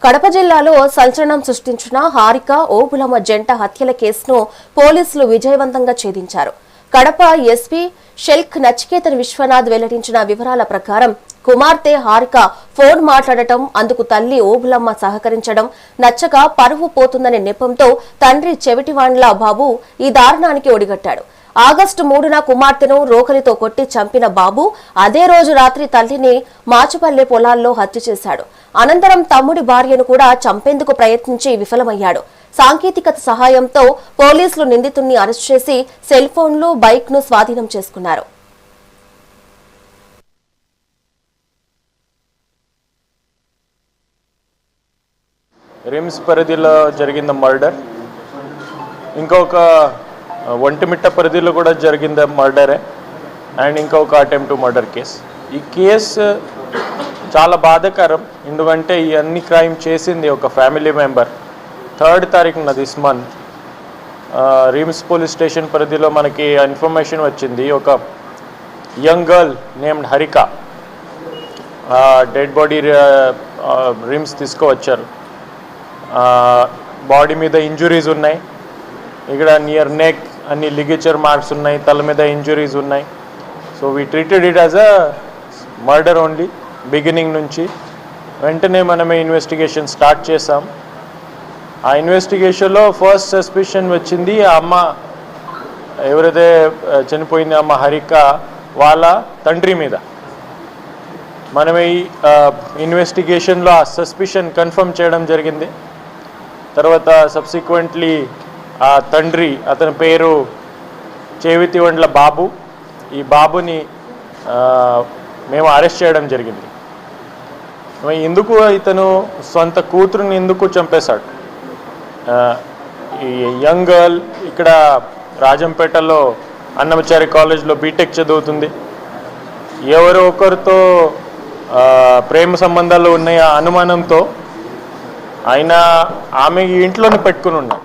కడప జిల్లాలో సంచలనం సృష్టించిన హారిక ఓబులమ్మ జంట హత్యల కేసును పోలీసులు విజయవంతంగా ఛేదించారు. కడప ఎస్పీ షెల్క్ నచికేతన్ విశ్వనాథ్ వెల్లడించిన వివరాల ప్రకారం కుమార్తె హారిక ఫోన్ మాట్లాడటం, అందుకు తల్లి ఓబులమ్మ సహకరించడం నచ్చక పరువు పోతుందనే నెపంతో తండ్రి చెవిటివాండ్ల బాబు ఈ దారుణానికి ఒడిగట్టాడు. ఆగస్టు 3న కుమార్తెను రోకలితో కొట్టి చంపిన బాబు అదే రోజు రాత్రి తల్లిని మాచుపల్లె పొలాల్లో హత్య చేశాడు. అనంతరం తమ్ముడి భార్యను కూడా చంపేందుకు ప్రయత్నించి విఫలమయ్యాడు. సాంకేతికత సహాయంతో పోలీసులు నిందితుడిని అరెస్ట్ చేసి సెల్ ఫోన్లు, బైక్ ను స్వాధీనం చేసుకున్నారు. రిమ్స్ పరిధిలో జరిగిన మర్డర్, ఇంకొక ఒంటిమిట్ట పరిధిలో కూడా జరిగింది మర్డరే, అండ్ ఇంకొక అటెంప్ట్ టు మర్డర్ కేసు. ఈ కేసు చాలా బాధాకరం, ఎందుకంటే ఈ అన్ని క్రైమ్ చేసింది ఒక ఫ్యామిలీ మెంబర్. 3rd తారీఖున this month RIMS police station పరిధిలో మనకి ఇన్ఫర్మేషన్ వచ్చింది. ఒక young girl named Harika dead body RIMS తీసుకువచ్చారు. బాడీ మీద ఇంజురీస్ ఉన్నాయి, ఇక్కడ నియర్ నెక్ అన్ని లిగేచర్ మార్క్స్ ఉన్నాయి, తల మీద ఇంజురీస్ ఉన్నాయి. So we treated it as a murder only beginning నుంచి. వెంటనే మనమే ఇన్వెస్టిగేషన్ స్టార్ట్ చేసాం. ఆ ఇన్వెస్టిగేషన్లో ఫస్ట్ సస్పిషన్ వచ్చింది ఆ అమ్మ, ఎవరైతే చనిపోయింది అమ్మ హరిక వాళ్ళ తండ్రి మీద. మనం ఈ ఇన్వెస్టిగేషన్లో ఆ సస్పిషన్ కన్ఫర్మ్ చేయడం జరిగింది. తర్వాత సబ్సిక్వెంట్లీ ఆ తండ్రి, అతని పేరు చెవిటివాండ్ల బాబు, ఈ బాబుని మేము అరెస్ట్ చేయడం జరిగింది. ఎందుకు ఇతను సొంత కూతురుని ఎందుకు చంపేశాడు? ఈ యంగ్ గర్ల్ ఇక్కడ రాజంపేటలో అన్నమచారి కాలేజ్లో బీటెక్ చదువుతుంది. ఎవరో ఒకరితో ప్రేమ సంబంధాలు ఉన్నాయి అనుమానంతో ఆయన ఆమె ఇంట్లోనే పెట్టుకుని ఉన్నాడు.